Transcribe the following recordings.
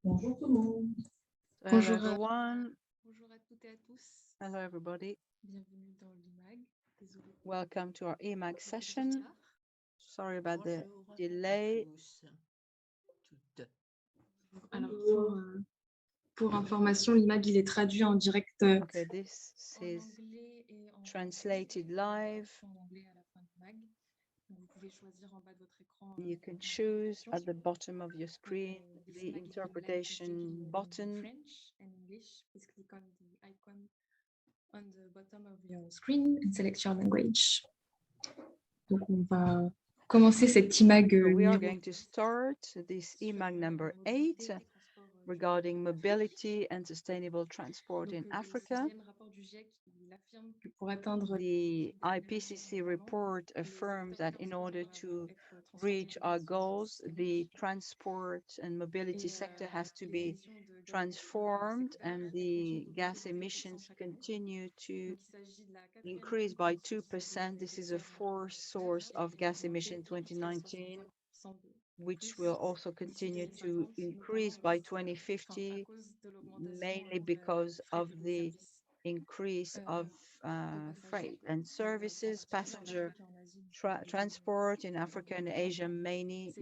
Bonjour tout le monde. Hello everyone. Bonjour à toutes et à tous. Hello everybody. Bienvenue dans l'eMag. Désolée. Welcome to our eMag session. Sorry about the delay. Alors, pour information, l'eMag il est traduit en direct Okay, this en is anglais et en translated live. en anglais à la fin du mag. Donc, vous pouvez choisir en bas de votre écran. You can choose at the bottom of your Donc, screen this the mag is live interpretation in button. French and English. Please click on the icon on the bottom of your screen and select your language. Donc, on va commencer cette eMag. So we are going to start this eMag number 8 regarding mobility and sustainable transport in Africa. The IPCC report affirms that in order to reach our goals, the transport and mobility sector has to be transformed, and the gas emissions continue to increase by 2%. This is a fourth source of gas emission in 2019, which will also continue to increase by 2050, mainly because of the increase of freight and services, passenger transport in Africa and Asia mainly.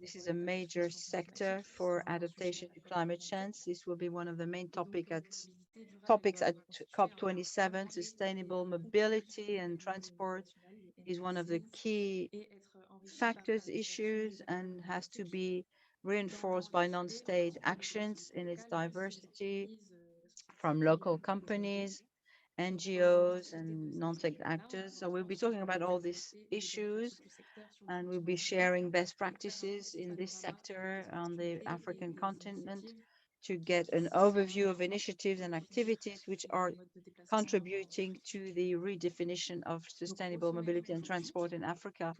This is a major sector for adaptation to climate change. This will be one of the main topics at COP27. Sustainable mobility and transport is one of the key factors, issues, and has to be reinforced by non-state actions in its diversity from local companies, NGOs, and non-state actors. So we'll be talking about all these issues, and we'll be sharing best practices in this sector on the African continent to get an overview of initiatives and activities which are contributing to the redefinition of sustainable mobility and transport in Africa.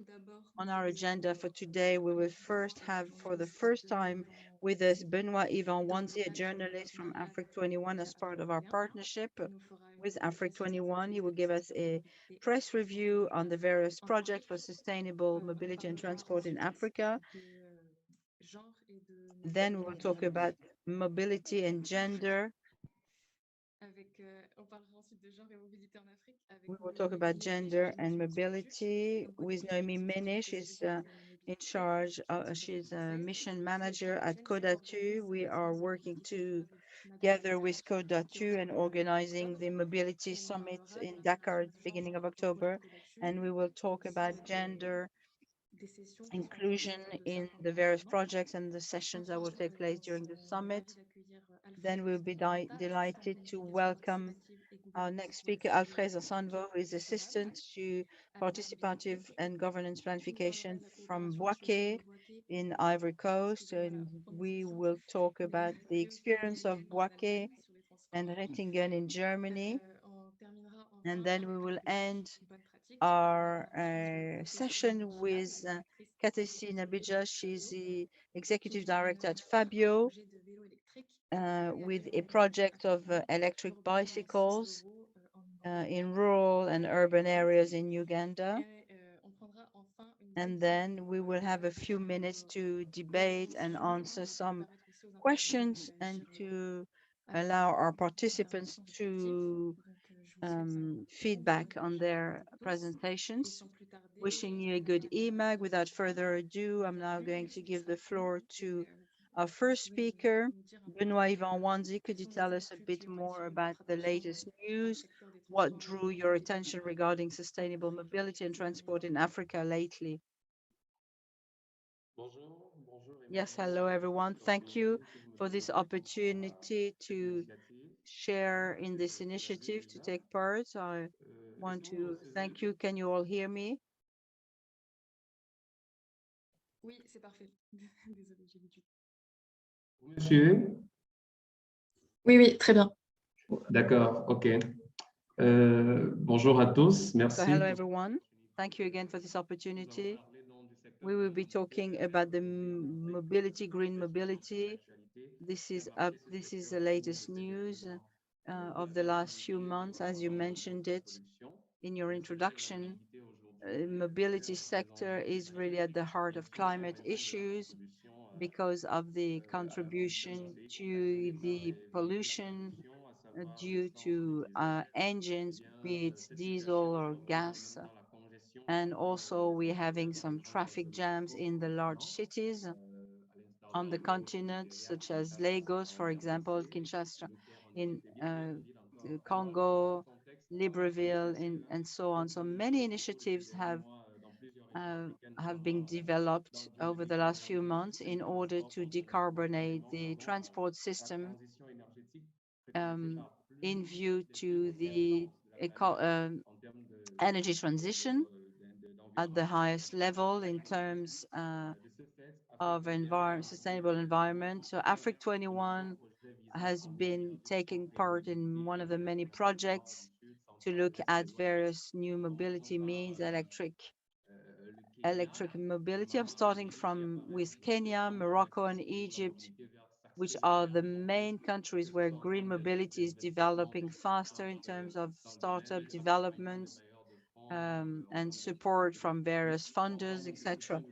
On our agenda for today, we will first have, for the first time with us, Benoit-Ivan Wansi, a journalist from Afrik 21 as part of our partnership with Afrik 21. He will give us a press review on the various projects for sustainable mobility and transport in Africa. Then we will talk about mobility and gender. We will talk about gender and mobility with Noemi Mené. She's in charge. She's a mission manager at Codatu. We are working together with Codatu and organizing the mobility summit in Dakar at the beginning of October. And we will talk about gender inclusion in the various projects and the sessions that will take place during the summit. Then we'll be delighted to welcome our next speaker, Alfred Assanvo, who is assistant to participative and governance planification from Bouaké in Ivory Coast. And we will talk about the experience of Bouaké and Rettingen in Germany. And then we will end our session with Katesi Nadjjiba. She's the executive director at FABIO with a project of electric bicycles in rural and urban areas in Uganda. And then we will have a few minutes to debate and answer some questions and to allow our participants to feedback on their presentations. Wishing you a good eMag. Without further ado, I'm now going to give the floor to our first speaker, Benoit-Ivan Wansi. Could you tell us a bit more about the latest news? What drew your attention regarding sustainable mobility and transport in Africa lately? Yes, hello everyone. Thank you for this opportunity to share in this initiative, to take part. I want to thank you. Can you all hear me? Oui, c'est parfait. Désolée, j'ai vu. Vous me suivez? Oui, oui, très bien. D'accord, OK. Bonjour à tous. Merci. So hello everyone. Thank you again for this opportunity. We will be talking about the mobility, green mobility. This is the latest news of the last few months, as you mentioned it in your introduction. Mobility sector is really at the heart of climate issues because of the contribution to the pollution due to engines, be it diesel or gas. And also we're having some traffic jams in the large cities on the continent, such as Lagos, for example, Kinshasa in Congo, Libreville, and so on. So many initiatives have been developed over the last few months in order to decarbonate the transport system in view to the energy transition at the highest level in terms of sustainable environment. So Afrik 21 has been taking part in one of the many projects to look at various new mobility means, electric mobility. I'm starting with Kenya, Morocco, and Egypt, which are the main countries where green mobility is developing faster in terms of startup developments and support from various funders, etc.,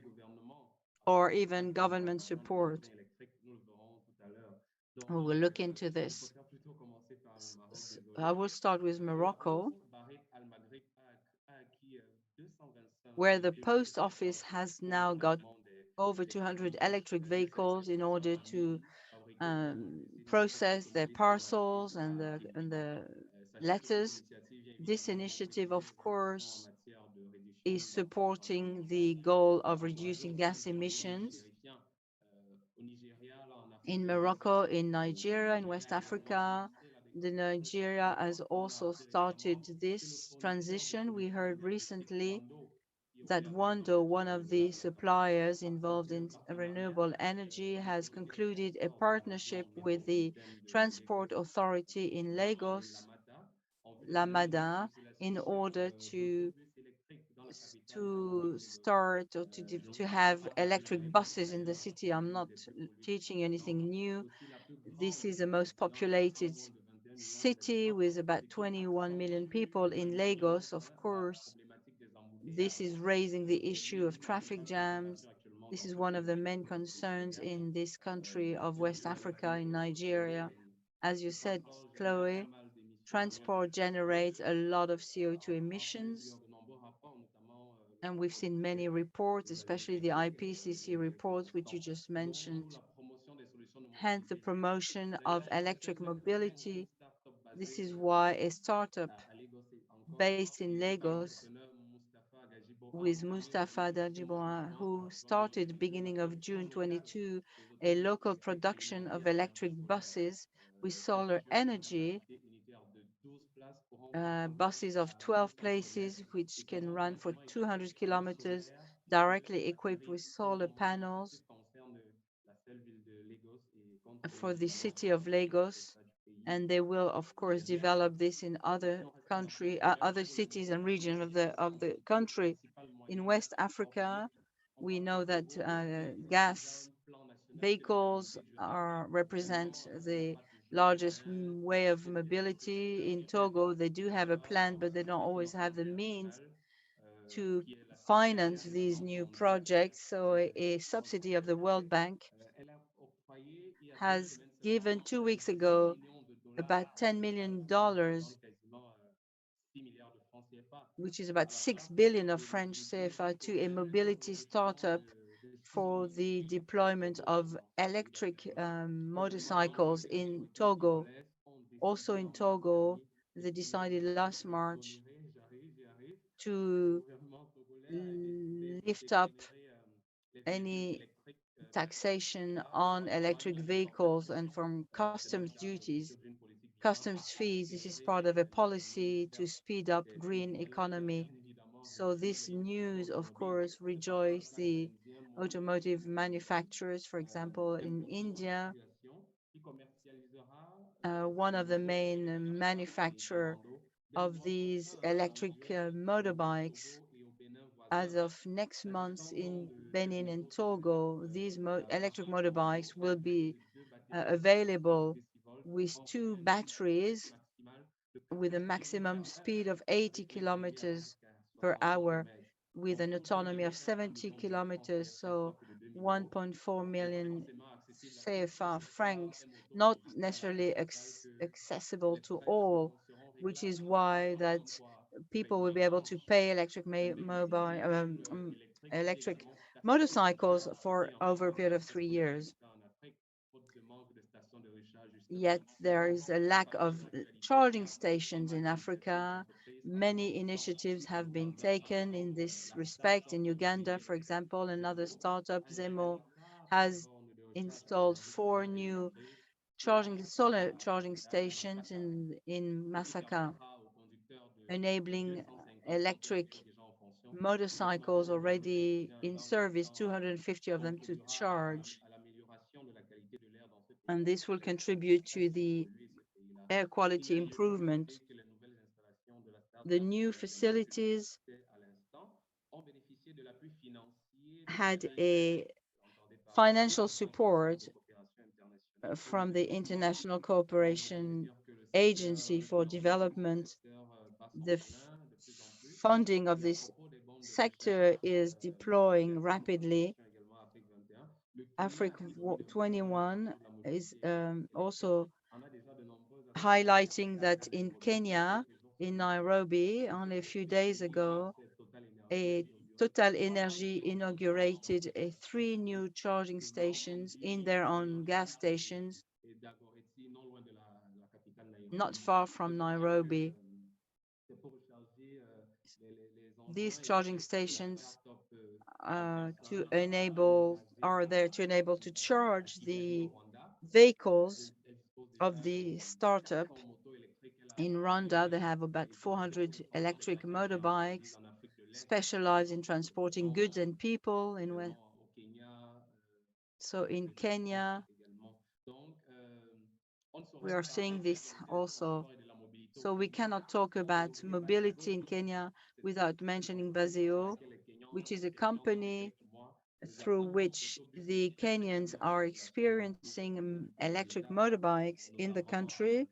or even government support. We will look into this. I will start with Morocco, where the post office has now got over 200 electric vehicles in order to process their parcels and the letters. This initiative, of course, is supporting the goal of reducing gas emissions in Morocco, in Nigeria, in West Africa. Nigeria has also started this transition. We heard recently that Wando, one of the suppliers involved in renewable energy, has concluded a partnership with the Transport Authority in Lagos, Lamada, in order to start or to have electric buses in the city. I'm not teaching anything new. This is the most populated city with about 21 million people in Lagos. Of course, this is raising the issue of traffic jams. This is one of the main concerns in this country of West Africa, in Nigeria. As you said, Chloe, transport generates a lot of CO2 emissions. And we've seen many reports, especially the IPCC reports, which you just mentioned. Hence, the promotion of electric mobility. This is why a startup based in Lagos with Mustafa Nadjjiba, who started beginning of June 22, a local production of electric buses with solar energy, buses of 12 places, which can run for 200 kilometers, directly equipped with solar panels for the city of Lagos. And they will, of course, develop this in other other cities and regions of the country. In West Africa, we know that gas vehicles represent the largest way of mobility. In Togo, they do have a plan, but they don't always have the means to finance these new projects. So a subsidy of the World Bank has given 2 weeks ago about $10 million, which is about 6 billion of French CFA, to a mobility startup for the deployment of electric motorcycles in Togo. Also in Togo, they decided last March to lift up any taxation on electric vehicles and from customs duties, customs fees. This is part of a policy to speed up green economy. So this news, of course, rejoiced the automotive manufacturers. For example, in India, one of the main manufacturer of these electric motorbikes, as of next month in Benin and Togo, these electric motorbikes will be available with two batteries with a maximum speed of 80 kilometers per hour with an autonomy of 70 kilometers. So 1.4 million CFA francs, not necessarily accessible to all, which is why that people will be able to pay electric motorcycles for over a period of 3 years. Yet there is a lack of charging stations in Africa. Many initiatives have been taken in this respect. In Uganda, for example, another startup, Zemo, has installed 4 new solar charging stations in Masaka, enabling electric motorcycles already in service, 250 of them to charge. And this will contribute to the air quality improvement. The new facilities had a financial support from the International Cooperation Agency for Development. The funding of this sector is deploying rapidly. Afrik 21 is also highlighting that in Kenya, in Nairobi, only a few days ago, Total Energy inaugurated 3 new charging stations in their own gas stations, not far from Nairobi. These charging stations are there to enable to charge the vehicles of the startup. In Rwanda, they have about 400 electric motorbikes specialized in transporting goods and people. So in Kenya, we are seeing this also. So we cannot talk about mobility in Kenya without mentioning FABIO, which is a company through which the Kenyans are experiencing electric motorbikes in the country,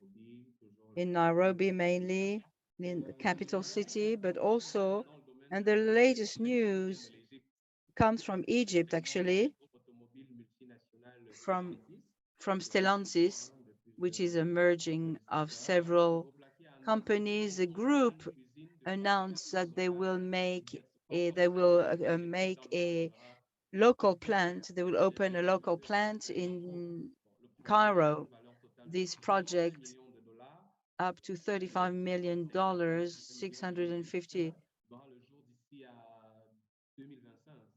in Nairobi mainly, in the capital city, but also, and the latest news comes from Egypt, actually, from Stellantis, which is a merging of several companies. The group announced that they will make a local plant. They will open a local plant in Cairo. This project, up to $35 million, 650,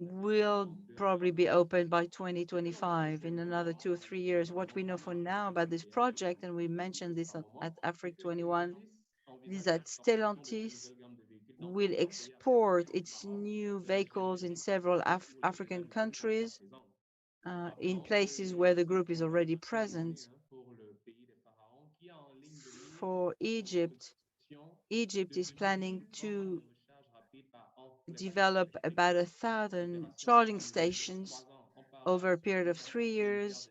will probably be opened by 2025, in another 2 or 3 years. What we know for now about this project, and we mentioned this at Afrik 21, is that Stellantis will export its new vehicles in several African countries, in places where the group is already present. For Egypt, Egypt is planning to develop about 1,000 charging stations over a period of 3 years,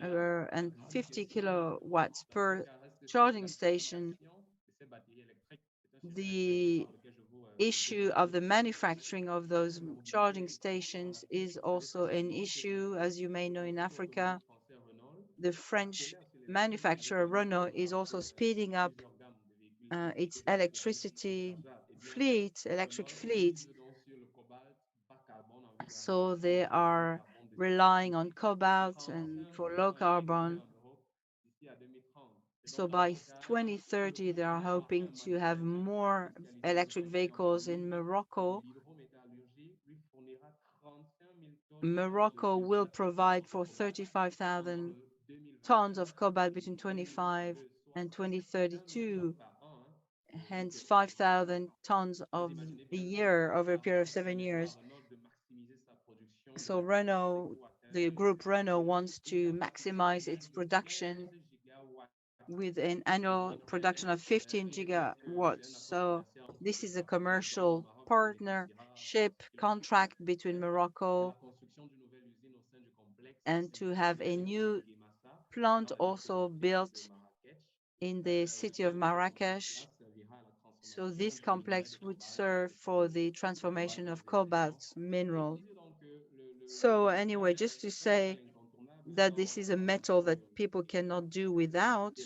and 50 kilowatts per charging station. The issue of the manufacturing of those charging stations is also an issue. As you may know, in Africa, the French manufacturer Renault is also speeding up its electric fleet. So they are relying on cobalt and for low carbon. So by 2030, they are hoping to have more electric vehicles in Morocco. Morocco will provide for 35,000 tons of cobalt between 25 and 2032, hence 5,000 tons of a year over a period of 7 years. So Renault, the group Renault, wants to maximize its production with an annual production of 15 gigawatts. So this is a commercial partnership contract between Morocco, and to have a new plant also built in the city of Marrakesh. So this complex would serve for the transformation of cobalt mineral. So anyway, just to say that this is a metal that people cannot do without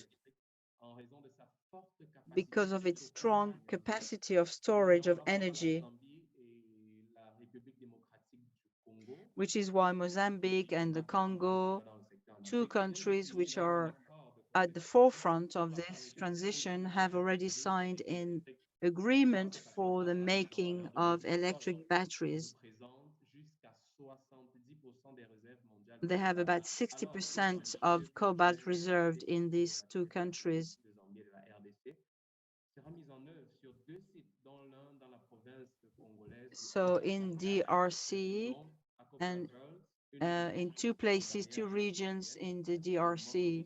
because of its strong capacity of storage of energy, which is why Mozambique and the Congo, two countries which are at the forefront of this transition, have already signed an agreement for the making of electric batteries. They have about 60% of cobalt reserved in these two countries. So in DRC and in two places, two regions in the DRC,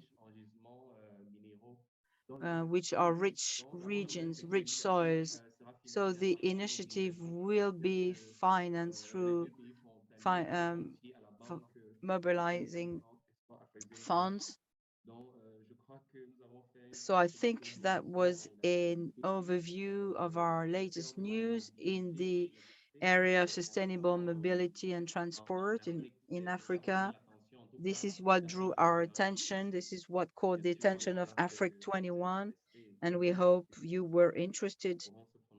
which are rich regions, rich soils. So the initiative will be financed through mobilizing funds. So I think that was an overview of our latest news in the area of sustainable mobility and transport in Africa. This is what drew our attention. This is what caught the attention of Afrik 21. And we hope you were interested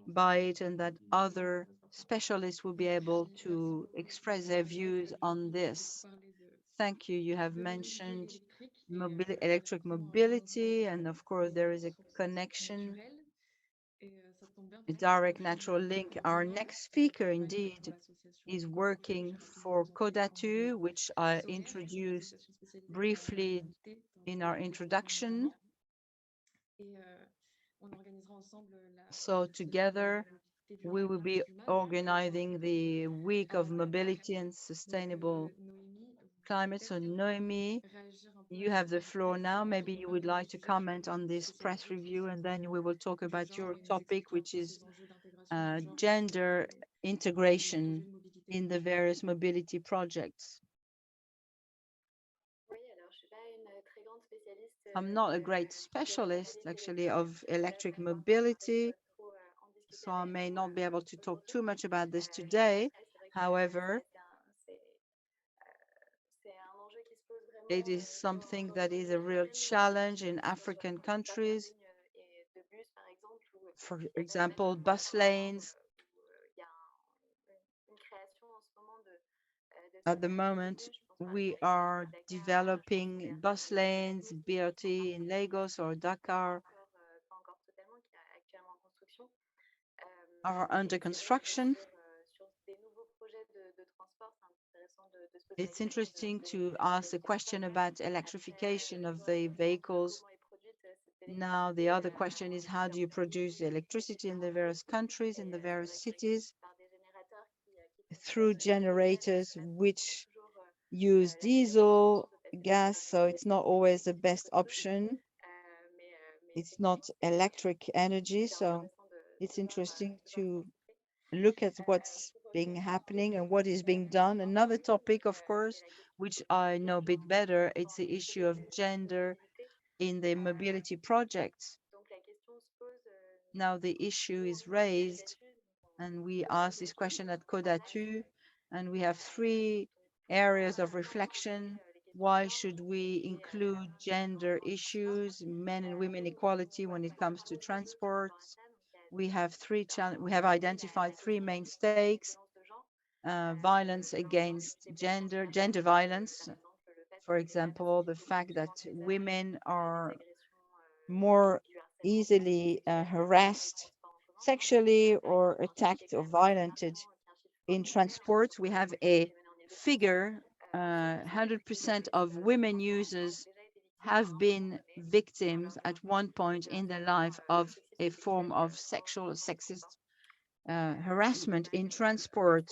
by it and that other specialists will be able to express their views on this. Thank you. You have mentioned electric mobility, and of course, there is a connection, a direct natural link. Our next speaker, indeed, is working for Codatu, which I introduced briefly in our introduction. So together, we will be organizing the Week of Mobility and Sustainable Climate. So Noemi, you have the floor now. Maybe you would like to comment on this press review, and then we will talk about your topic, which is gender integration in the various mobility projects. I'm not a great specialist, actually, of electric mobility, so I may not be able to talk too much about this today. However, it is something that is a real challenge in African countries. For example, bus lanes. At the moment, we are developing bus lanes, BRT in Lagos or Dakar are under construction. It's interesting to ask a question about electrification of the vehicles. Now, the other question is, how do you produce electricity in the various countries, in the various cities? Through generators which use diesel, gas, so it's not always the best option. It's not electric energy, so it's interesting to look at what's being happening and what is being done. Another topic, of course, which I know a bit better, it's the issue of gender in the mobility projects. Now the issue is raised, and we asked this question at Codatu, and we have three areas of reflection. Why should we include gender issues, men and women equality when it comes to transport? We have identified three main stakes: violence against gender violence. For example, the fact that women are more easily harassed sexually or attacked or violated in transport. We have a figure, 100% of women users have been victims at one point in their life of a form of sexual or sexist harassment in transport.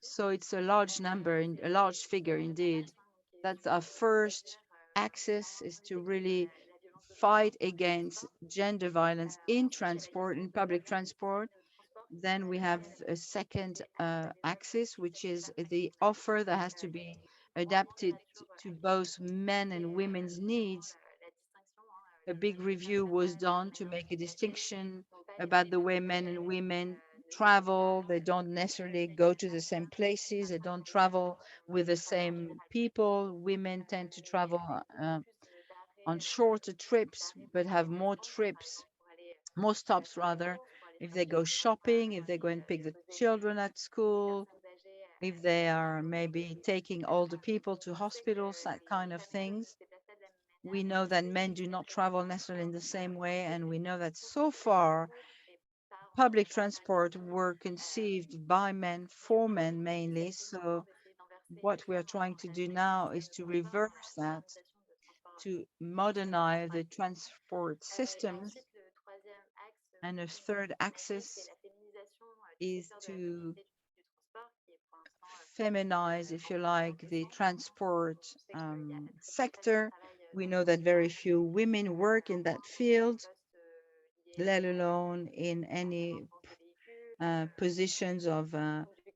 So it's a large number, a large figure indeed. That's our first axis, is to really fight against gender violence in transport, in public transport. Then we have a second axis, which is the offer that has to be adapted to both men and women's needs. A big review was done to make a distinction about the way men and women travel, they don't necessarily go to the same places, they don't travel with the same people. Women tend to travel on shorter trips, but have more trips, more stops rather, if they go shopping, if they go and pick the children at school, if they are maybe taking older people to hospitals, that kind of things. We know that men do not travel necessarily in the same way, and we know that so far public transport were conceived by men for men mainly. So what we are trying to do now is to reverse that, to modernize the transport systems. And a third axis is to feminize, if you like, the transport sector. We know that very few women work in that field, let alone in any positions of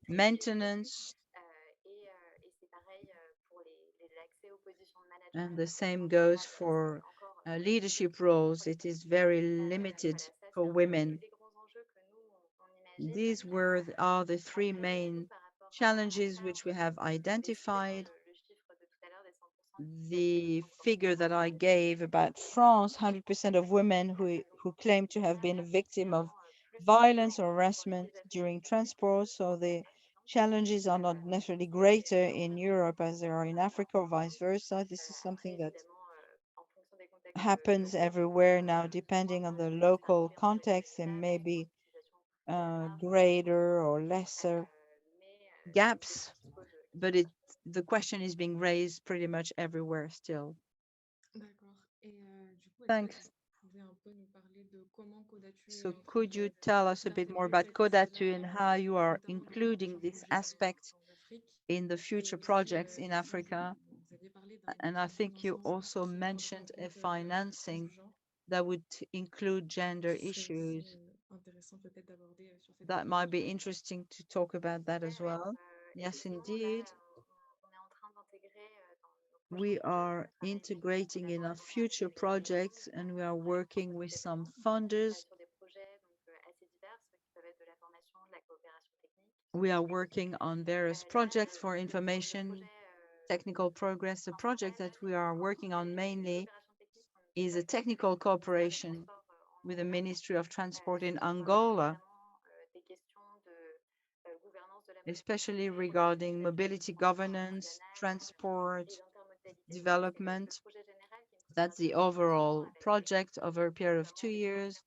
maintenance. And the same goes for leadership roles. It is very limited for women. These are the three main challenges which we have identified. The figure that I gave about France, 100% of women who claim to have been a victim of violence or harassment during transport. So the challenges are not necessarily greater in Europe as they are in Africa or vice versa. This is something that happens everywhere now, depending on the local context. There may be greater or lesser gaps, but the question is being raised pretty much everywhere still. D'accord. Et du coup, est-ce que Thanks. vous pouvez un peu nous parler de comment Codatu So est en train could you tell us a bit more d'intégrer about cette issue-là, Codatu and how you are notamment dans les including prochains this projets, par exemple, aspect en Afrique? in the Et future aussi, projects in si Africa? vous aviez parlé And I d'un think you financement also qui prendrait en mentioned a compte la question financing du genre, that would include gender qui serait aussi issues. intéressant peut-être d'aborder sur cette That might thématique. be interesting to talk about that as well. Yes, indeed. We are integrating in our future projects and we are working with some funders. We are working on various projects for information, technical progress. The project that we are working on mainly is a technical cooperation with the Ministry of Transport in Angola, especially regarding mobility governance, transport, development. That's the overall project over a period of 2 years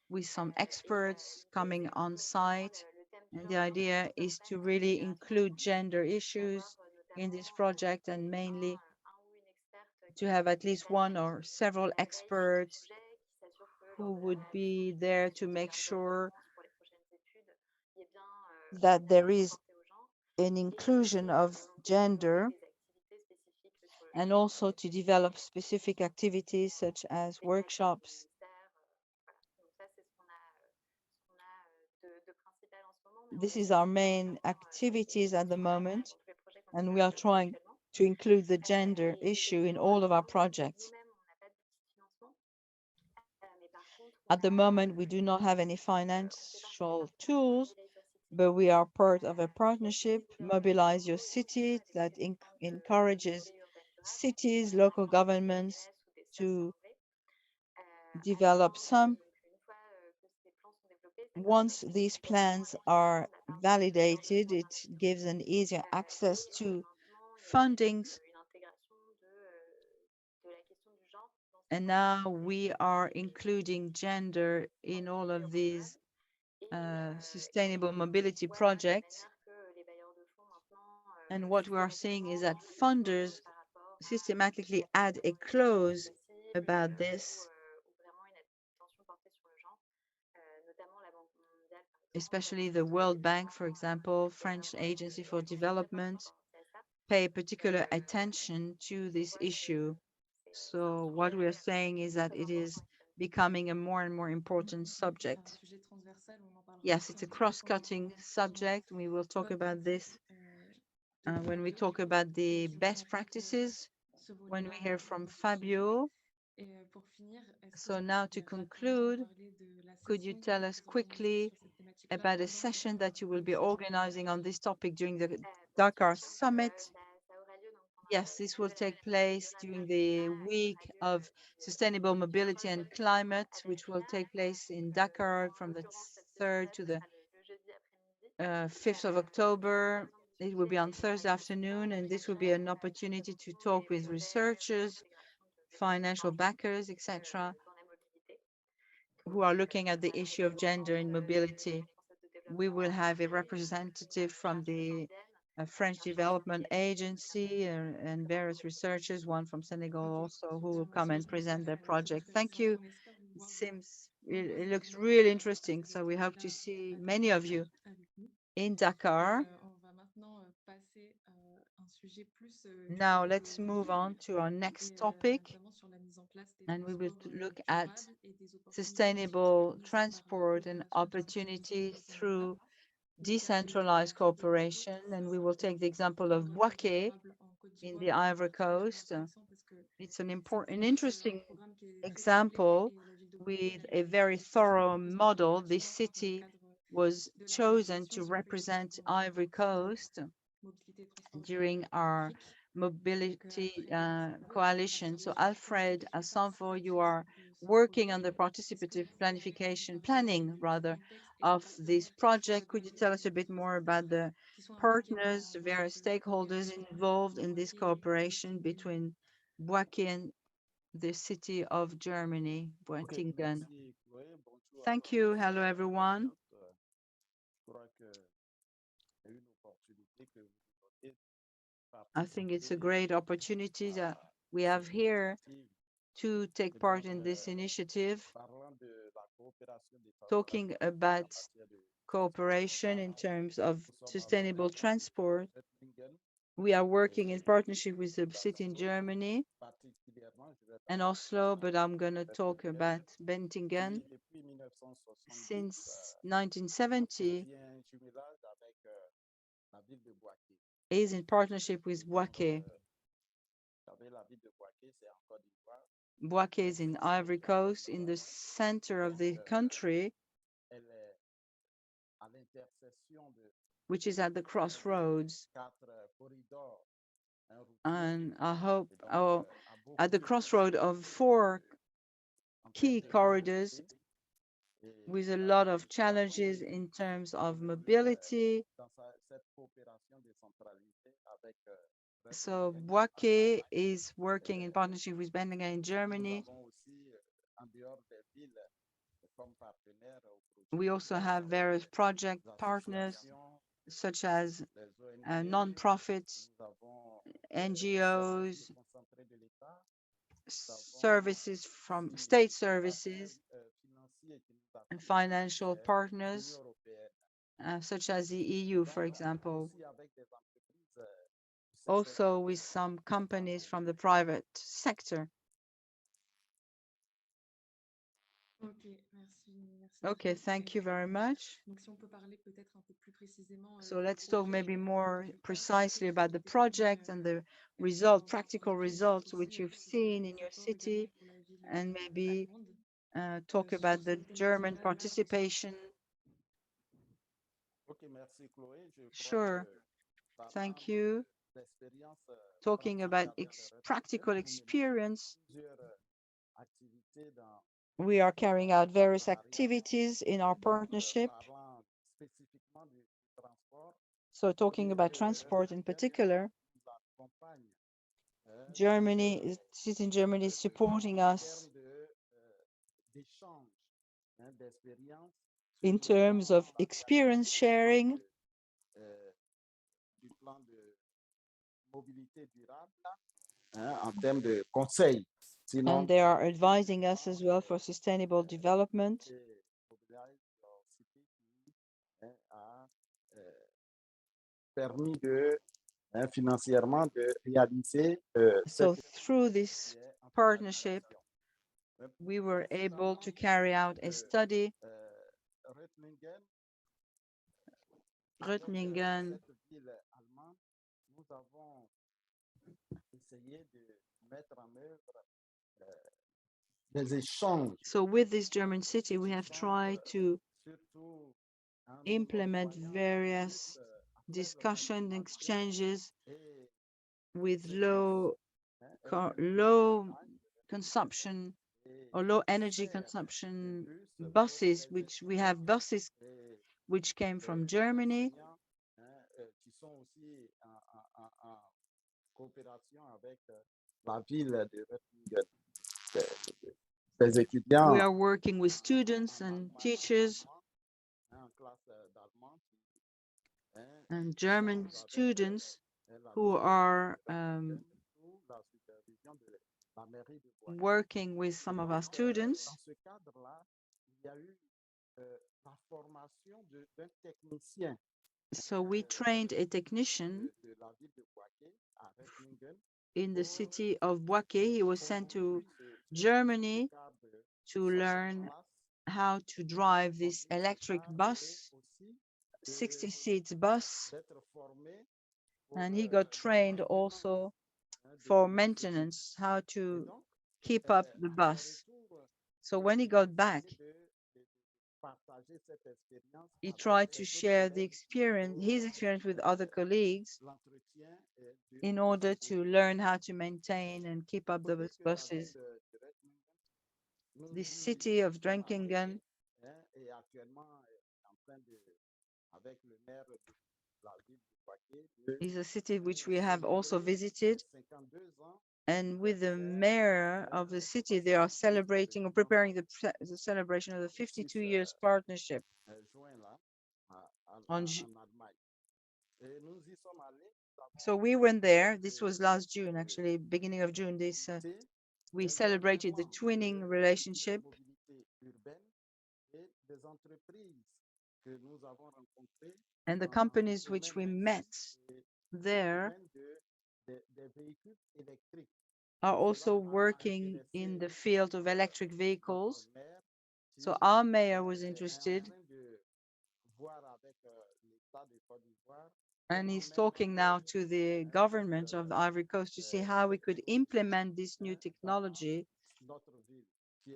with some experts coming on site. And the idea is to really include gender issues in this project and mainly to have at least one or several experts who would be there to make sure that there is an inclusion of gender and also to develop specific activities such as workshops. This is our main activities at the moment, and we are trying to include the gender issue in all of our projects. At the moment, we do not have any financial tools, but we are part of a partnership, Mobilize Your City, that encourages cities, local governments to develop some. Once these plans are validated, it gives an easier access to fundings. And now we are including gender in all of these sustainable mobility projects. And what we are seeing is that funders systematically add a clause about this, especially the World Bank, for example, French Agency for Development, pay particular attention to this issue. So what we are saying is that it is becoming a more and more important subject. Yes, it's a cross-cutting subject. We will talk about this when we talk about the best practices, when we hear from FABIO. So now to conclude, could you tell us quickly about a session that you will be organizing on this topic during the Dakar summit. Yes, this will take place during the week of sustainable mobility and climate, which will take place in Dakar from the 3rd to the 5th of October. It will be on Thursday afternoon, and this will be an opportunity to talk with researchers, financial backers, etc., who are looking at the issue of gender and mobility. We will have a representative from the French Development Agency and various researchers, one from Senegal also, who will come and present their project. Thank you. It looks really interesting. So we hope to see many of you in Dakar. Now let's move on to our next topic, and we will look at sustainable transport and opportunity through decentralized cooperation. And we will take the example of Bouaké in the Ivory Coast. It's an interesting example with a very thorough model. This city was chosen to represent Ivory Coast during our mobility coalition. So Alfred, Assanvo, you are working on the participative planning of this project. Could you tell us a bit more about the partners, various stakeholders involved in this cooperation between Bouaké and the city of Germany, Böttingen? Thank you. Hello, everyone. I think it's a great opportunity that we have here to take part in this initiative, talking about cooperation in terms of sustainable transport. We are working in partnership with the city in Germany and Oslo, but I'm going to talk about Böttingen. Since 1970, is in partnership with Bouaké. Bouaké is in Ivory Coast, in the center of the country, which is at the crossroads. And I hope at the crossroad of 4 key corridors with a lot of challenges in terms of mobility. So Bouaké is working in partnership with Böttingen in Germany. We also have various project partners, such as non-profits, NGOs, services from state services, and financial partners, such as the EU, for example. Also with some companies from the private sector. Okay, thank you very much. So let's talk maybe more precisely about the project and the practical results which you've seen in your city, and maybe talk about the German participation. Sure, thank you. Talking about practical experience, we are carrying out various activities in our partnership. So talking about transport in particular, city in Germany is supporting us in terms of experience sharing and they are advising us as well for sustainable development. So through this partnership, we were able to carry out a study. Röttingen, so with this German city, we have tried to implement various discussion exchanges with low consumption or low energy consumption buses, which we have buses which came from Germany. We are working with students and teachers and German students who are working with some of our students. So we trained a technician in the city of Bouaké. He was sent to Germany to learn how to drive this electric bus, 60 seats bus, and he got trained also for maintenance, how to keep up the bus. So when he got back, he tried to share the experience, his experience with other colleagues in order to learn how to maintain and keep up the buses. The city of Drenkingen is a city which we have also visited. And with the mayor of the city, they are celebrating or preparing the celebration of the 52 years partnership. So we went there. This was last June, actually, beginning of June. We celebrated the twinning relationship. And the companies which we met there are also working in the field of electric vehicles. So our mayor was interested, and he's talking now to the government of the Ivory Coast to see how we could implement this new technology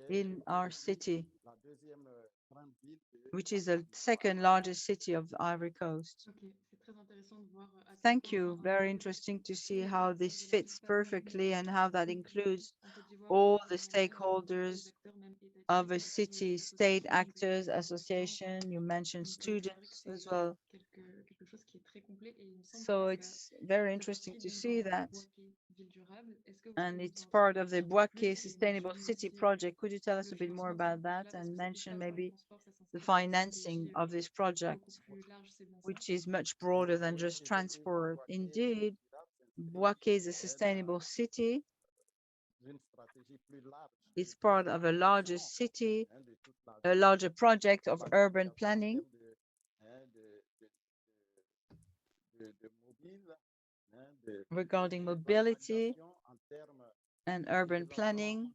in our city, which is the second largest city of the Ivory Coast. Thank you. Very interesting to see how this fits perfectly and how that includes all the stakeholders of a city, state actors, association. You mentioned students as well. So it's very interesting to see that. And it's part of the Bouaké Sustainable City project. Could you tell us a bit more about that and mention maybe the financing of this project, which is much broader than just transport? Indeed, Bouaké is a sustainable city. It's part of a larger city, a larger project of urban planning. Regarding mobility and urban planning,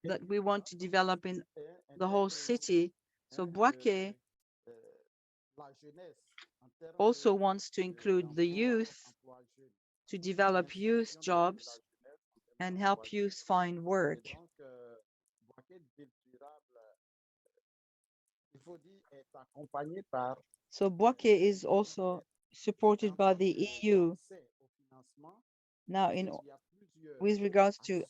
that we want to develop in the whole city. So Bouaké also wants to include the youth, to develop youth jobs and help youth find work. So Bouaké is also supported by the EU. Now, with regards to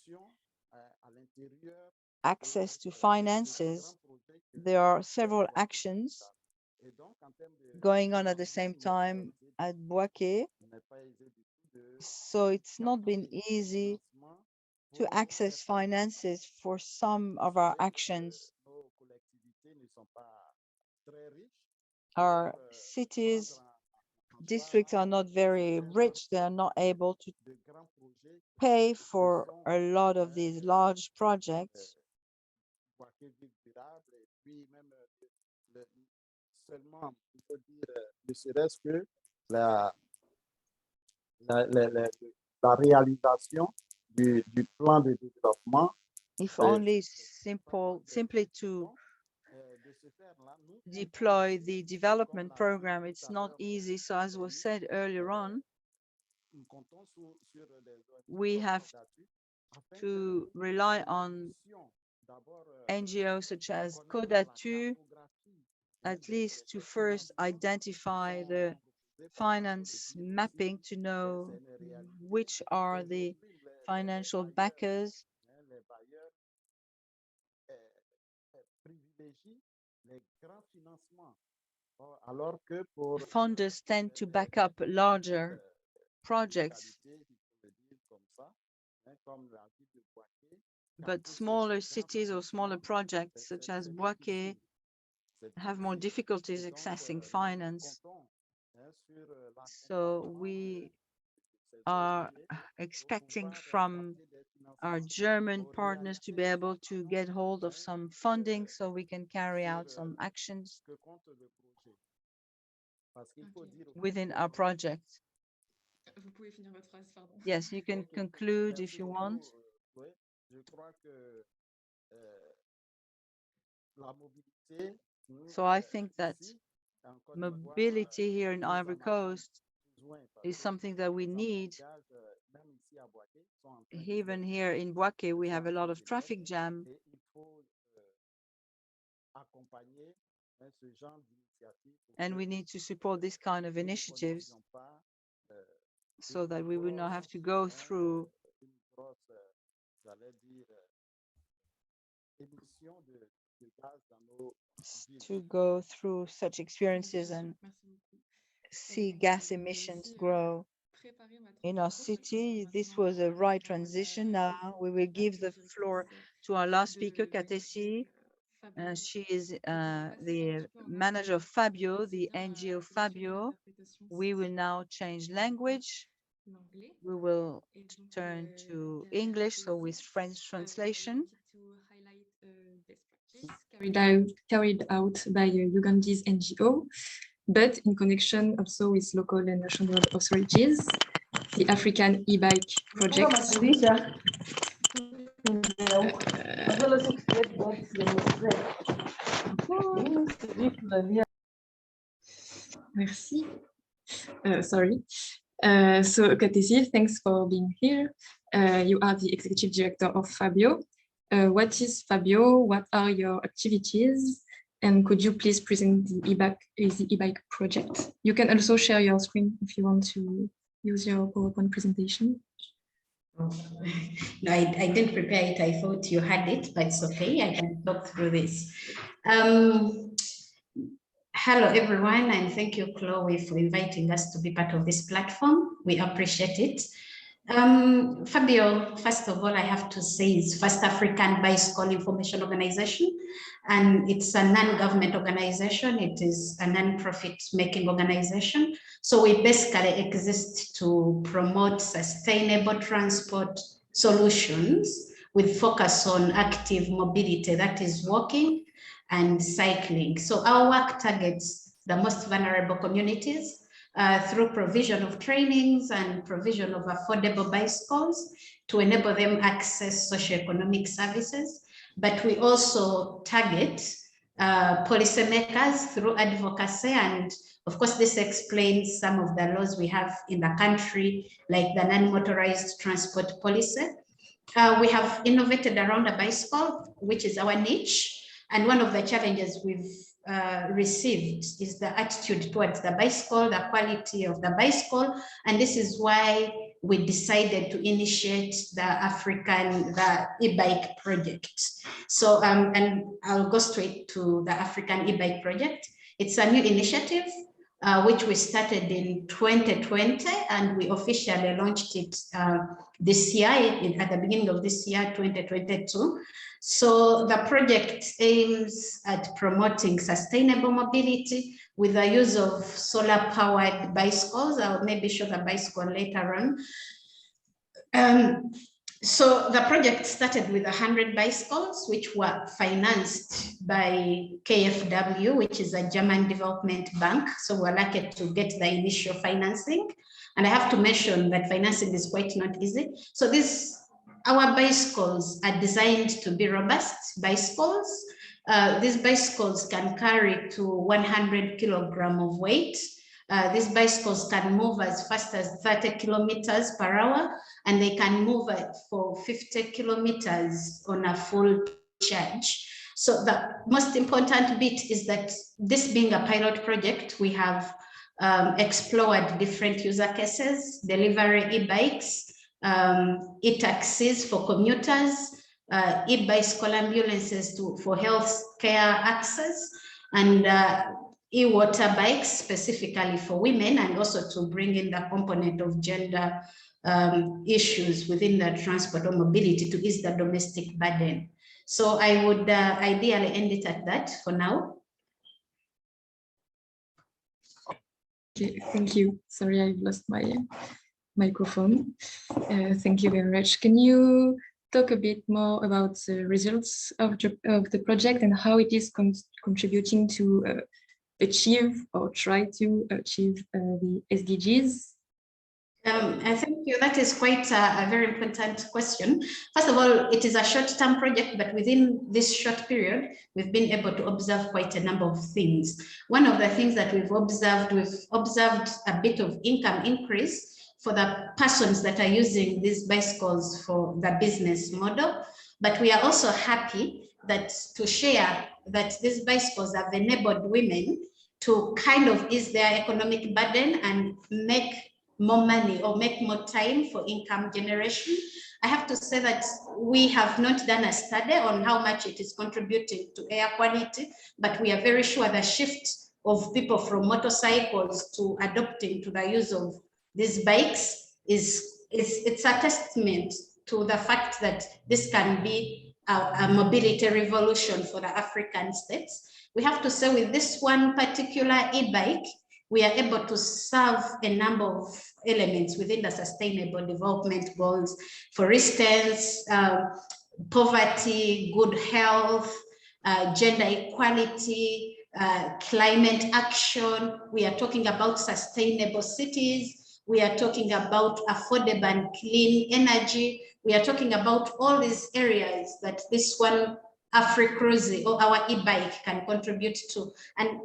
access to finances, there are several actions going on at the same time at Bouaké. So it's not been easy to access finances for some of our actions. Our cities, districts are not very rich. They are not able to pay for a lot of these large projects. If only simply to deploy the development program, it's not easy. So as was said earlier on, we have to rely on NGOs such as Codatu, at least to first identify the finance mapping to know which are the financial backers. Funders tend to back up larger projects, but smaller cities or smaller projects such as Bouaké have more difficulties accessing finance. So we are expecting from our German partners to be able to get hold of some funding so we can carry out some actions within our project. Vous pouvez finir votre phrase, pardon. Yes, you can conclude if you want. So I think that mobility here in Ivory Coast is something that we need. Even here in Bouaké, we have a lot of traffic jam. And we need to support this kind of initiatives so that we will not have to go through such experiences and see gas emissions grow in our city. This was a right transition. Now we will give the floor to our last speaker, Katesi. She is the manager of FABIO, the NGO FABIO. We will now change language. We will turn to English, so with French translation. Carried out by a Ugandese NGO, but in connection also with local and national authorities, the African e-bike project. Merci. Sorry. So Katesi, thanks for being here. You are the executive director of FABIO. What is FABIO? What are your activities? And could you please present the e-bike project? You can also share your screen if you want to use your PowerPoint presentation. Oh, no, I didn't prepare it. I thought you had it, but it's okay. I can talk through this. Hello, everyone, and thank you, Chloe, for inviting us to be part of this platform. We appreciate it. FABIO, first of all, I have to say, is First African Bicycle Information Organization, and it's a non-government organization. It is a non-profit making organization. So we basically exist to promote sustainable transport solutions with focus on active mobility, that is walking and cycling. So our work targets the most vulnerable communities through provision of trainings and provision of affordable bicycles to enable them access socioeconomic services. But we also target policymakers through advocacy, and of course this explains some of the laws we have in the country, like the non-motorized transport policy. We have innovated around a bicycle, which is our niche. And one of the challenges we've received is the attitude towards the bicycle, the quality of the bicycle. And this is why we decided to initiate the e-bike project. So, and I'll go straight to the African e-bike project. It's a new initiative, which we started in 2020, and we officially launched it this year, at the beginning of this year, 2022. So the project aims at promoting sustainable mobility with the use of solar-powered bicycles. I'll maybe show the bicycle later on. So the project started with 100 bicycles, which were financed by KfW, which is a German development bank. So we're lucky to get the initial financing. And I have to mention that financing is quite not easy. So our bicycles are designed to be robust bicycles. These bicycles can carry to 100 kilograms of weight. These bicycles can move as fast as 30 kilometers per hour, and they can move for 50 kilometers on a full charge. So the most important bit is that this being a pilot project, we have explored different user cases, delivery e-bikes, e-taxis for commuters, e-bicycle ambulances for health care access, and e-water bikes specifically for women, and also to bring in the component of gender issues within the transport or mobility to ease the domestic burden. So I would ideally end it at that for now. Okay, thank you. Sorry, I've lost my microphone. Thank you very much. Can you talk a bit more about the results of the project and how it is contributing to achieve or try to achieve the SDGs? Thank you. That is quite a very important question. First of all, it is a short-term project, but within this short period, we've been able to observe quite a number of things. One of the things that we've observed a bit of income increase for the persons that are using these bicycles for the business model. But we are also happy that to share that these bicycles have enabled women to kind of ease their economic burden and make more money or make more time for income generation. I have to say that we have not done a study on how much it is contributing to air quality, but we are very sure the shift of people from motorcycles to adopting to the use of these bikes it's a testament to the fact that this can be a mobility revolution for the African states. We have to say with this one particular e-bike, we are able to serve a number of elements within the Sustainable Development Goals. For instance, poverty, good health, gender equality, climate action. We are talking about sustainable cities. We are talking about affordable and clean energy. We are talking about all these areas that this one Afrik Cruise or our e-bike can contribute to. And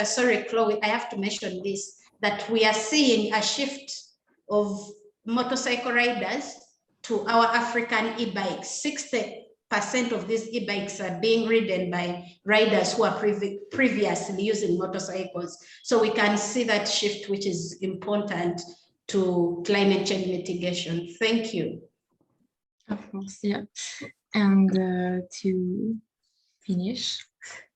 sorry, Chloe, I have to mention this, that we are seeing a shift of motorcycle riders to our African e-bikes. 60% of these e-bikes are being ridden by riders who are previously using motorcycles. So we can see that shift, which is important to climate change mitigation. Thank you. Of course, yeah. And to finish,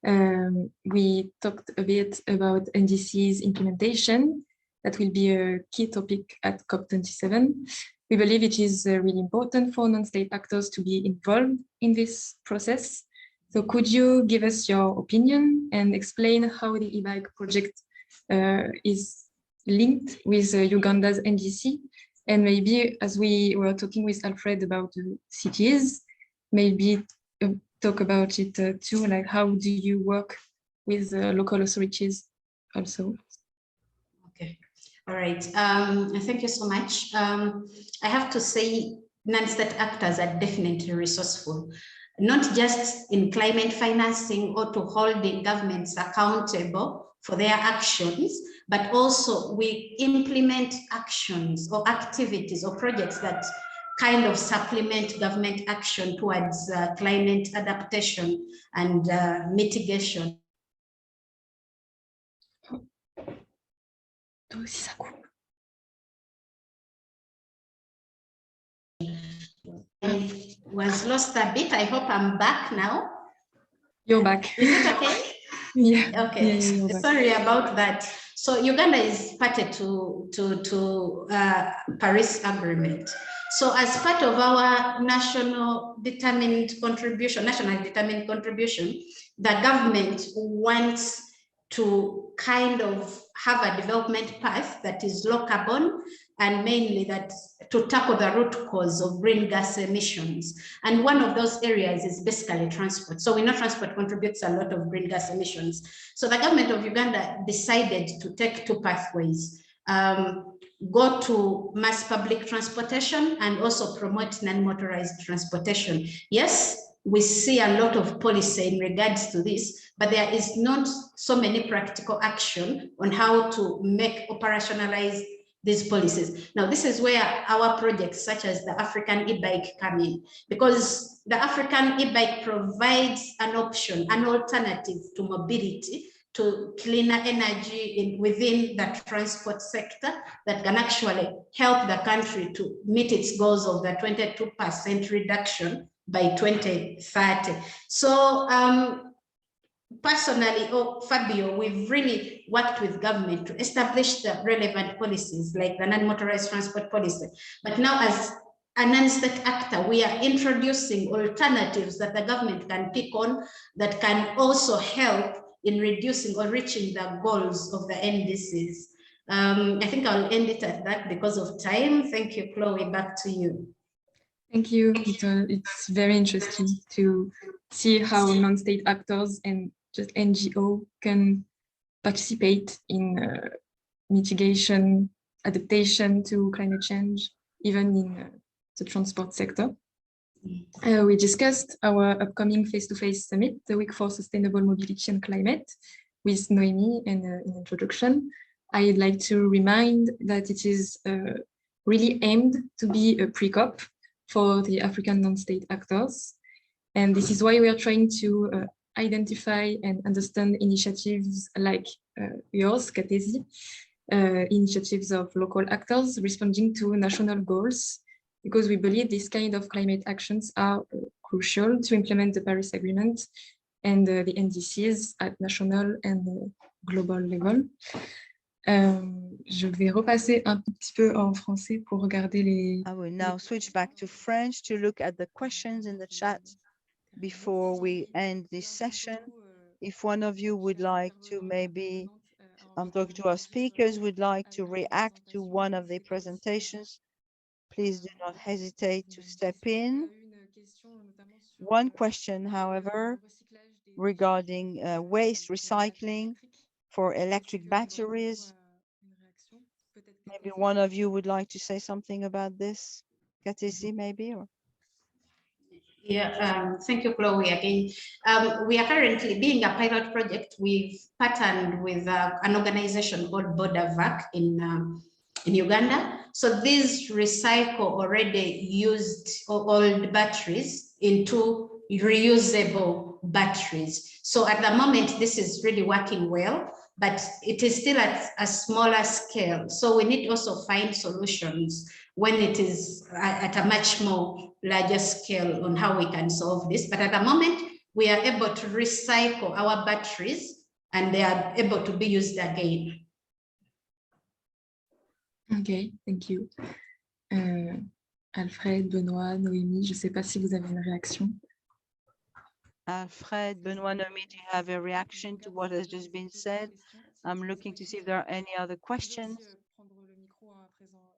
we talked a bit about NDC's implementation. That will be a key topic at COP27. We believe it is really important for non-state actors to be involved in this process. So could you give us your opinion and explain how the e-bike project is linked with Uganda's NDC? And maybe, as we were talking with Alfred about the cities, maybe talk about it too, like how do you work with local authorities also? Okay, all right. Thank you so much. I have to say non-state actors are definitely resourceful, not just in climate financing or to holding governments accountable for their actions, but also we implement actions or activities or projects that kind of supplement government action towards climate adaptation and mitigation. I was lost a bit. I hope I'm back now. You're back. Is it okay? Yeah. Okay. Yeah, sorry about that. So Uganda is party to Paris Agreement. So as part of our national determined contribution, the government wants to kind of have a development path that is low carbon and mainly that to tackle the root cause of green gas emissions. And one of those areas is basically transport. So we know transport contributes a lot of green gas emissions. So the government of Uganda decided to take two pathways, go to mass public transportation and also promote non-motorized transportation. Yes, we see a lot of policy in regards to this, but there is not so many practical action on how to make operationalize these policies. Now, this is where our projects such as the African e-bike come in, because the African e-bike provides an option, an alternative to mobility, to cleaner energy within the transport sector that can actually help the country to meet its goals of the 22% reduction by 2030. So personally, FABIO, we've really worked with government to establish the relevant policies like the non-motorized transport policy. But now as a non-state actor, we are introducing alternatives that the government can pick on that can also help in reducing or reaching the goals of the NDCs. I think I'll end it at that because of time. Thank you, Chloe, back to you. Thank you. It's very interesting to see how non-state actors and just NGO can participate in mitigation, adaptation to climate change, even in the transport sector. We discussed our upcoming face-to-face summit, the Week for Sustainable Mobility and Climate, with Noemi and in introduction. I'd like to remind that it is really aimed to be a pre-COP for the African non-state actors. And this is why we are trying to identify and understand initiatives like yours, Katesi, initiatives of local actors responding to national goals, because we believe these kind of climate actions are crucial to implement the Paris Agreement and the NDCs at national and global level. Je vais repasser un tout petit peu en français pour regarder les... I will now switch back to French to look at the questions in the chat before we end this session. If one of you would like to maybe, I'm talking to our speakers, would like to react to one of the presentations, please do not hesitate to step in. One question, however, regarding waste recycling for electric batteries. Maybe one of you would like to say something about this, Katesi, maybe? Or? Yeah, thank you, Chloe, again. We are currently being a pilot project. We've partnered with an organization called BorderVac in Uganda. So these recycle already used old batteries into reusable batteries. So at the moment, this is really working well, but it is still at a smaller scale. So we need to also find solutions when it is at a much more larger scale on how we can solve this. But at the moment, we are able to recycle our batteries and they are able to be used again. Ok, thank you. Alfred, Benoit, Noemi, je ne sais pas si vous avez une réaction. Alfred, Benoit, Noemi, do you have a reaction to what has just been said? I'm looking to see if there are any other questions.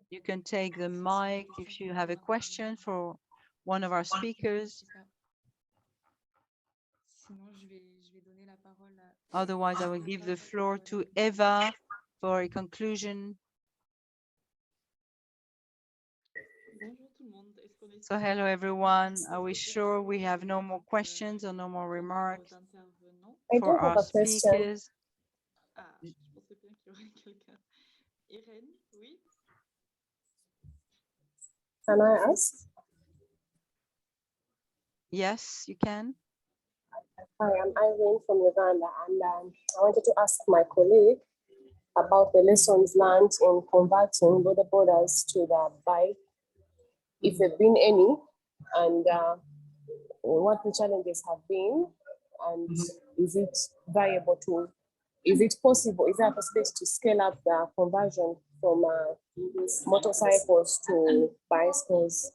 You can take the mic if you have a question for one of our speakers. Otherwise, I will give the floor to Eva for a conclusion. So hello, everyone. Are we sure we have no more questions or no more remarks for our speakers? Can I ask? Yes, you can. Hi, I'm Irene from Uganda, and I wanted to ask my colleague about the lessons learned in converting border borders to the bike, if there have been any, and what the challenges have been, and is it viable to, is it possible, is there a possibility to scale up the conversion from motorcycles to bicycles?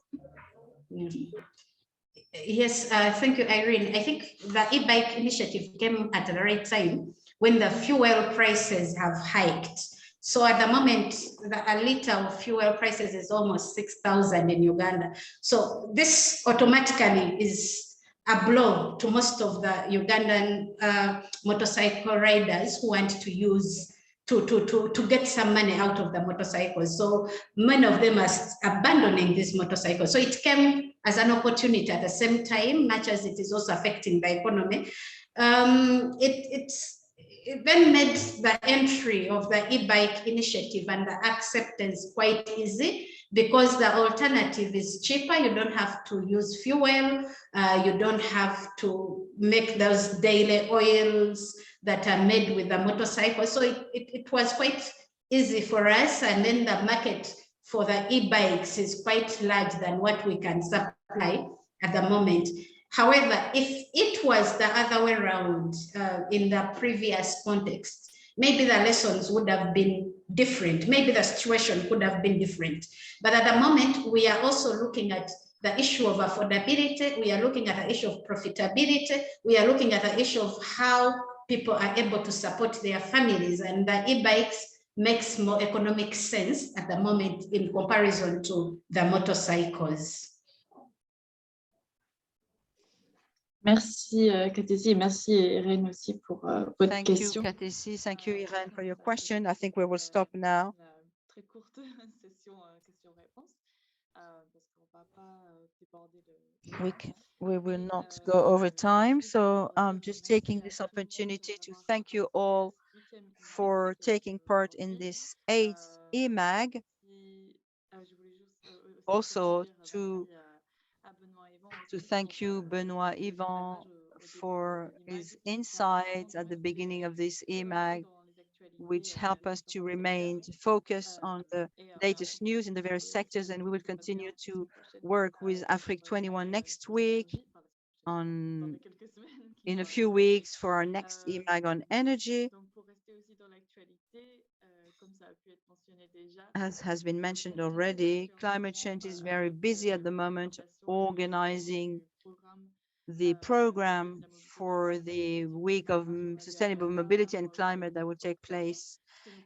Yes, thank you, Irene. I think the e-bike initiative came at the right time when the fuel prices have hiked. So at the moment, a liter of fuel prices is almost 6,000 in Uganda. So this automatically is a blow to most of the Ugandan motorcycle riders who want to use to get some money out of the motorcycles. So many of them are abandoning these motorcycles. So it came as an opportunity at the same time, much as it is also affecting the economy. then made the entry of the e-bike initiative and the acceptance quite easy, because the alternative is cheaper. You don't have to use fuel. You don't have to make those daily oils that are made with the motorcycle. So it was quite easy for us. And then the market for the e-bikes is quite large than what we can supply at the moment. However, if it was the other way around in the previous context, maybe the lessons would have been different. Maybe the situation could have been different. But at the moment, we are also looking at the issue of affordability. We are looking at the issue of profitability. We are looking at the issue of how people are able to support their families. And the e-bikes makes more economic sense at the moment in comparison to the motorcycles. Merci Katesi et merci Irène aussi pour votre Thank you, question. Katesi. Thank you, Irene, for your question. I think we will stop now. Très courte session question-réponse parce qu'on va pas déborder de. We will not go over time. So I'm just taking this opportunity to thank you all for taking part in this 8th eMag. Also to thank you, Benoit-Ivan, for his insights at the beginning of this eMag, which help us to remain focused on the latest news in the various sectors. And we will continue to work with Afrik 21 next week, in a few weeks for our next eMag on energy. As has been mentioned already, climate change is very busy at the moment, organizing the program for the week of sustainable mobility and climate that will take place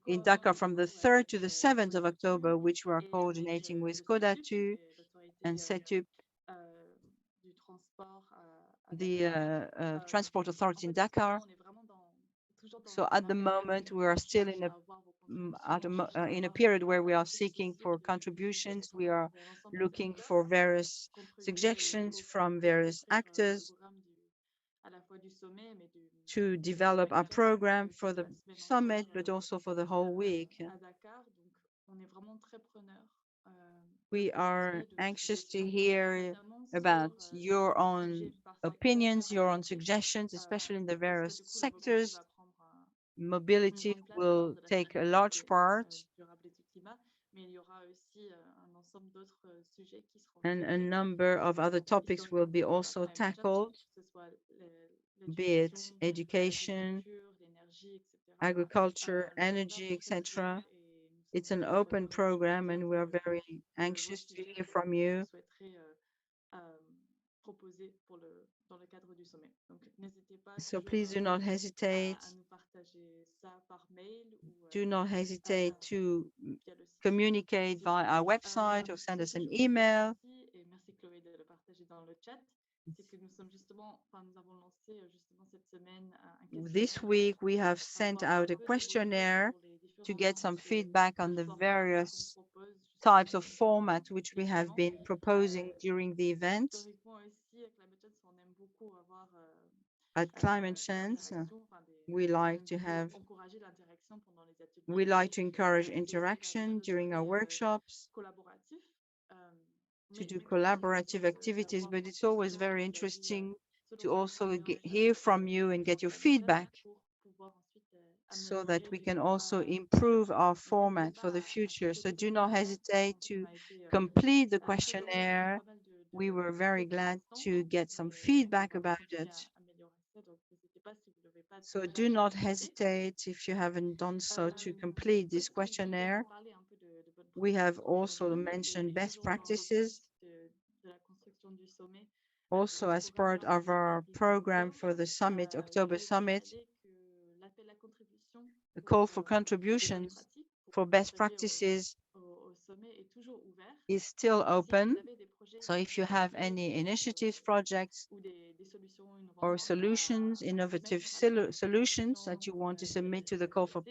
in Dakar from the 3rd to the 7th of October, which we are coordinating with Codatu and SETUP, the transport authority in Dakar. So at the moment, we are still in a period where we are seeking for contributions. We are looking for various suggestions from various actors to develop our program for the summit, but also for the whole week. We are anxious to hear about your own opinions, your own suggestions, especially in the various sectors. Mobility will take a large part, and a number of other topics will be also tackled, be it education, agriculture, energy, etc. It's an open program, and we are very anxious to hear from you. So please do not hesitate. Do not hesitate to communicate via our website or send us an email. This week, we have sent out a questionnaire to get some feedback on the various types of format which we have been proposing during the event. At Climate Change, we like to encourage interaction during our workshops, to do collaborative activities, but it's always very interesting to also hear from you and get your feedback so that we can also improve our format for the future. So do not hesitate to complete the questionnaire. We were very glad to get some feedback about it. So do not hesitate, if you haven't done so, to complete this questionnaire. We have also mentioned best practices, also as part of our program for the summit, October summit. The call for contributions for best practices is still open. So if you have any initiatives, projects, or solutions, innovative solutions that you want to submit to the call for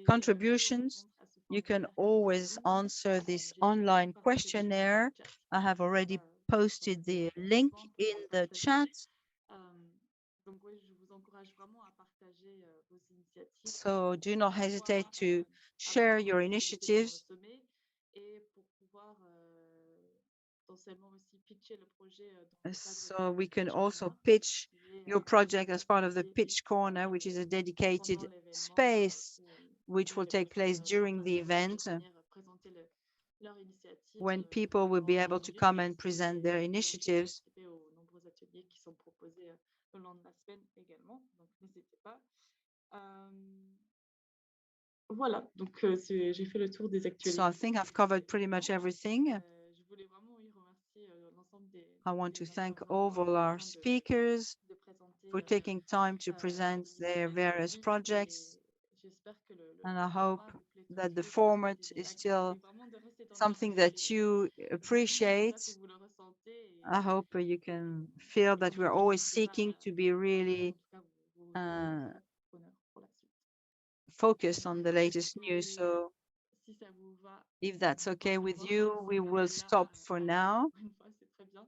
contributions, you can always answer this online questionnaire. I have already posted the link in the chat. So do not hesitate to share your initiatives so we can also pitch your project as part of the pitch corner, which is a dedicated space which will take place during the event when people will be able to come and present their initiatives. Voilà, donc j'ai fait le tour des ateliers. So I think I've covered pretty much everything. Je voulais vraiment remercier l'ensemble des I want to thank intervenants all our de speakers présenter for taking time to present their various projects. J'espère que And I hope format vous plaît that the toujours, format c'est is génial. still C'est vraiment de rester dans something l'idée that you et appreciate. j'espère que vous le ressentez et I hope you can feel that we're always seeking to be really en tout cas, honneur pour la suite. focused on the latest news. So Si ça vous va, if that's okay on with va you, commencer we will là, stop for now. encore une fois, c'est très bien.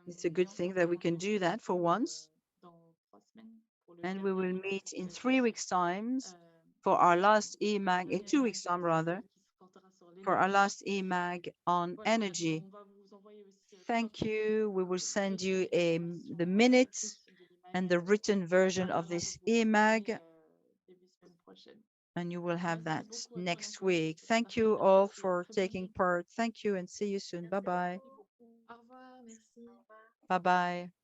It's a Et good on se thing that we retrouvera can do that for once. dans 3 semaines pour le And we will dernier meet in pour 3 weeks' times euh, for our last le eMag, in dernier 2 weeks' time eMag rather, qui se portera sur for our l'énergie. last eMag on Voilà, energy. on va vous envoyer aussi Thank you. We will send you the the minutes and the written version of this eMag, début semaine prochaine. and you will have that Merci beaucoup à next tous. week. Thank you all for taking part. Thank you and see you soon. Bye-bye. Au revoir, merci. Bye-bye.